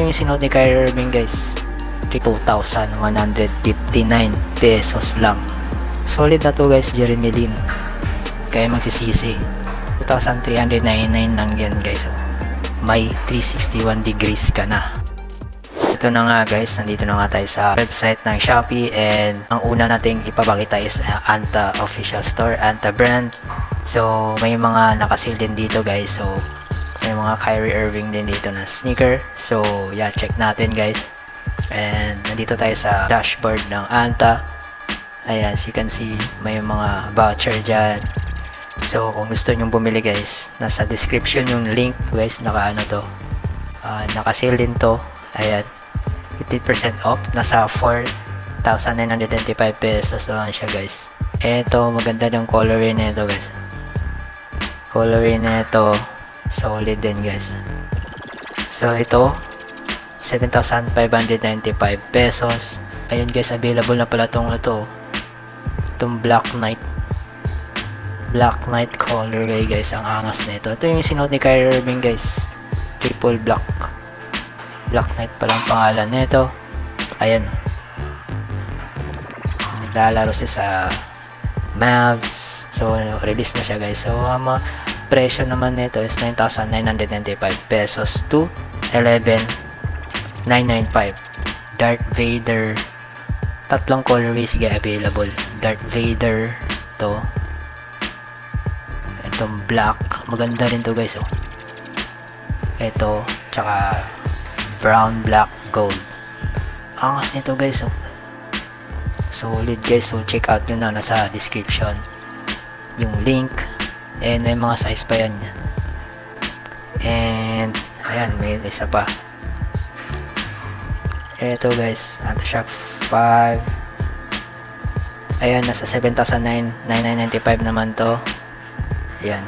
yung sinuot ni Kyrie Irving guys. 2,159 pesos lang. Solid na to guys, Jeremy Lin. Kaya magsisisi. 2,399 lang yan guys. So, may 361 degrees ka na. Ito na nga guys, nandito na nga tayo sa website ng Shopee, and ang una nating ipapakita is Anta official store, Anta brand. So may mga nakasil din dito guys. So may mga Kyrie Irving din dito na sneaker. So yeah, check natin guys. And nandito tayo sa dashboard ng Anta. Ayan, as you can see, may mga voucher dyan. So kung gusto nyong bumili guys, nasa description yung link guys. Naka ano to, naka-sale din to. Ayan, 50% off. Nasa 4,995 pesos lang siya guys. Eto, maganda yung colorway na ito guys. Colorway na ito, solid din guys. So ito, 7,595 pesos. Ayun guys, available na pala itong Black Knight colorway guys. Ang angas na ito. Ito yung sinuot ni Kyrie Irving guys. Triple Black Knight palang pangalan nito. Ayan, naglalaro siya sa Mavs. So release na siya guys. So presyo naman nito is 9,995 pesos to 11,995. Darth Vader, tatlong colorways available. Darth Vader to, itong black, maganda rin to guys. Ito, tsaka brown, black, gold. Angas nito guys. Solid guys. So check out nyo na, nasa description yung link, and may mga size pa yan. And ayan, may isa pa. Ito guys, Anta Shop 5. Ayan, nasa 7,995 naman to. Ayan,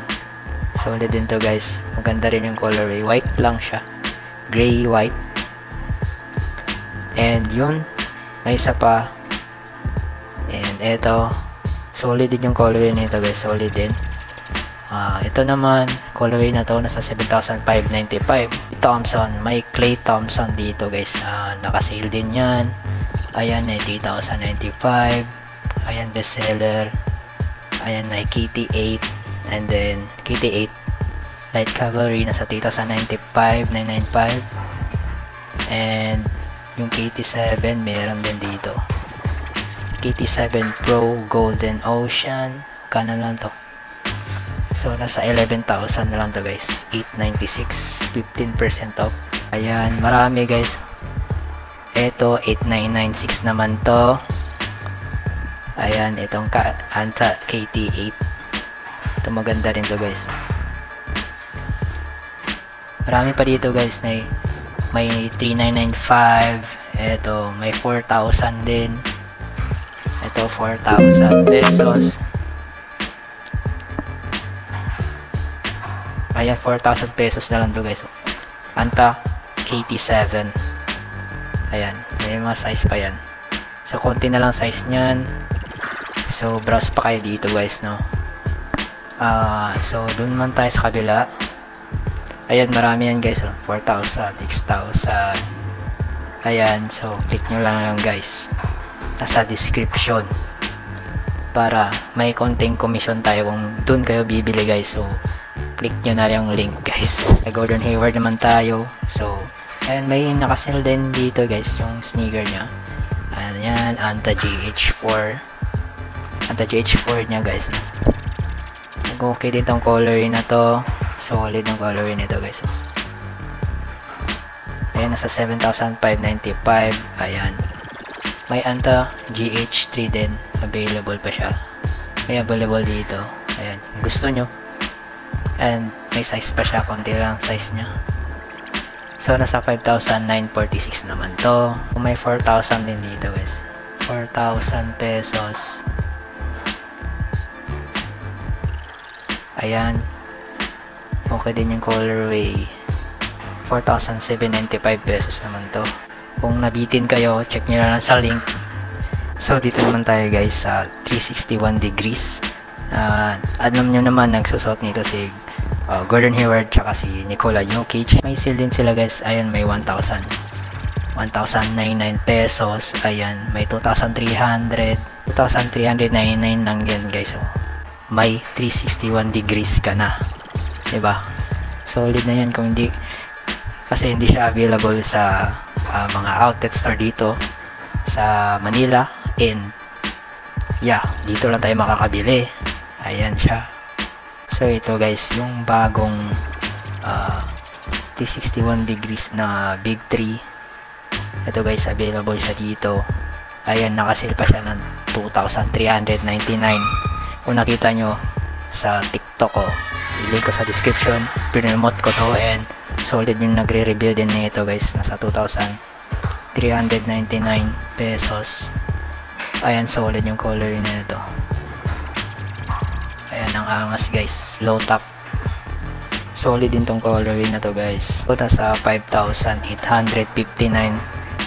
solid din to guys. Maganda rin yung colorway. White lang siya, gray white. And yun, may isa pa. And eto, solid din yung colorway nito guys. Solid din. Ito naman, colorway na to, nasa 7,595. Thompson, may Klay Thompson dito guys. Naka-sale din yan. Ayan, 8,095. Ayan, bestseller. Ayan, Nike KT8. And then KT8 Light Cavalry, nasa 8,095, 995. And yung KT7 meron din dito. KT7 Pro Golden Ocean, kano lang to. So nasa 11,000 na lang to guys. 896, 15% off. Ayan, marami guys. Ito 8,996 naman to. Ayan, itong Anta KT8. Ito maganda rin to guys. Marami pa dito guys. May 3,995. Ito may 4,000 din. Ito 4,000 pesos. Ayan, 4,000 pesos na lang to guys. Anta KT7. Ayan, may mga size pa yan. So konti na lang size nyan. So browse pa kayo dito guys, no. So dun man tayo sa kabila. Ayan, marami yan guys. 4,000, 6,000. Ayan, so click nyo lang guys. Nasa description. Para may konting commission tayo kung dun kayo bibili guys. So click nyo na yung link guys. Gordon Hayward naman tayo. So ayan, may nakasale din dito guys yung sneaker nya. Ayan, Anta GH4. Anta GH4 nya guys. Okay din tong colorway na to. Solid ang colorway nito guys. Ayan, nasa 7,595. Ayan, may Anta GH3 din. Available pa siya. May available dito. Ayan, gusto nyo. And may size pa siya. Konti lang size nya. So nasa 5,946 naman to. May 4,000 din dito guys. 4,000 pesos. Ayan, okay din yung colorway. 4,795 pesos naman to. Kung nabitin kayo, check nyo lang sa link. So dito naman tayo guys sa 361 degrees. Alam nyo naman, nagsusot nito si Gordon Hayward tsaka si Nikola Jokic. May sale din sila guys. Ayun, may 1,000 1,099 pesos. Ayan, may 2,300, 2,399 lang yan guys. Oh. May 361 degrees ka na, diba? Solid na yan kung hindi, kasi hindi siya available sa mga outlet store dito sa Manila, and yeah, dito lang tayo makakabili. Ayan siya. So ito guys, yung bagong 361 degrees na Big 3. Ito guys, available siya dito. Ayan, nakasale pa siya ng 2,399. Kung nakita nyo sa TikTok ko, i-link ko sa description, pinremote ko to, and solid yung nagre-review din nito guys. Nasa 2,399 pesos. Ayan, solid yung color nito. Ayan, ang angas guys, low top. Solid din tong colorway na to guys. So, nasa 5,859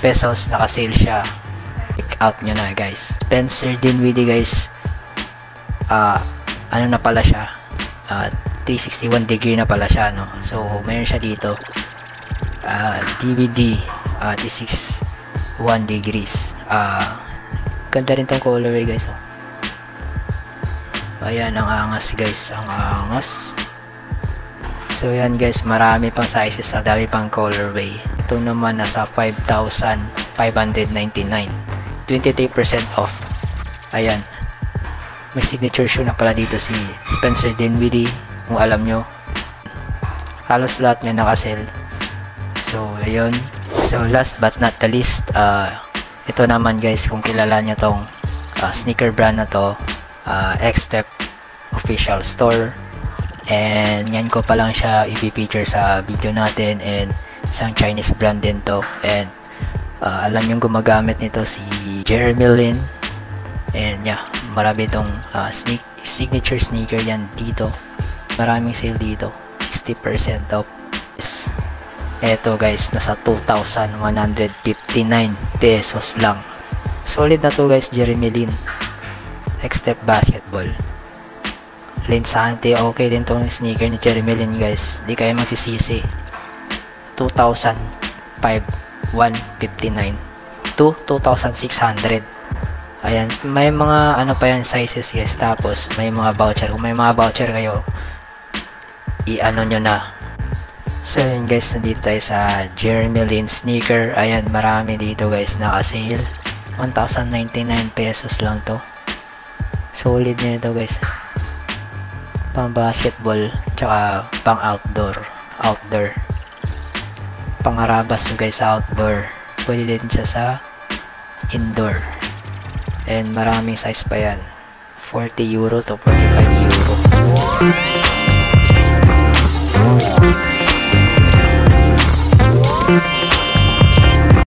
pesos, nakasale siya. Check out nyo na guys. Spencer Dinwiddie guys. Ano na pala siya, 361 degree na pala siya, no? So mayroon siya dito DVD 361 degrees. Ganda rin tong colorway guys. Oh. Ayan, ang angas guys, ang angas. So yan guys, marami pang sizes, dami pang colorway. Ito naman nasa 5,599, 23% off. Ayan, may signature shoe na pala dito si Spencer Dinwiddie, kung alam nyo. Halos lahat niya nakasell. So ayun, so last but not the least, ito naman guys, kung kilala nyo tong sneaker brand na to, X-Step official store. And yan ko pa lang siya i-feature sa video natin, and isang Chinese brand din to, and alam yung gumagamit nito si Jeremy Lin. And yeah, marami itong signature sneaker yan dito. Maraming sale dito, 60% off. Eto guys, nasa 2,159 pesos lang. Solid na to guys, Jeremy Lin X-Step basketball. Lin Sante, okay din tong sneaker ni Jeremy Lin guys, di kayo magsisisi. 2,159 to 2,600. Ayan, may mga ano pa yan sizes guys, tapos may mga voucher. Kung may mga voucher kayo, i-ano nyo na. So yun guys, nandito tayo sa Jeremy Lin sneaker. Ayan, marami dito guys naka-sale. 1,099 pesos lang to. Solid na ito guys, pang basketball tsaka pang outdoor. Pangarabas nyo guys sa outdoor, pwede din siya sa indoor. And maraming size pa yan, 40 euro to 45 euro.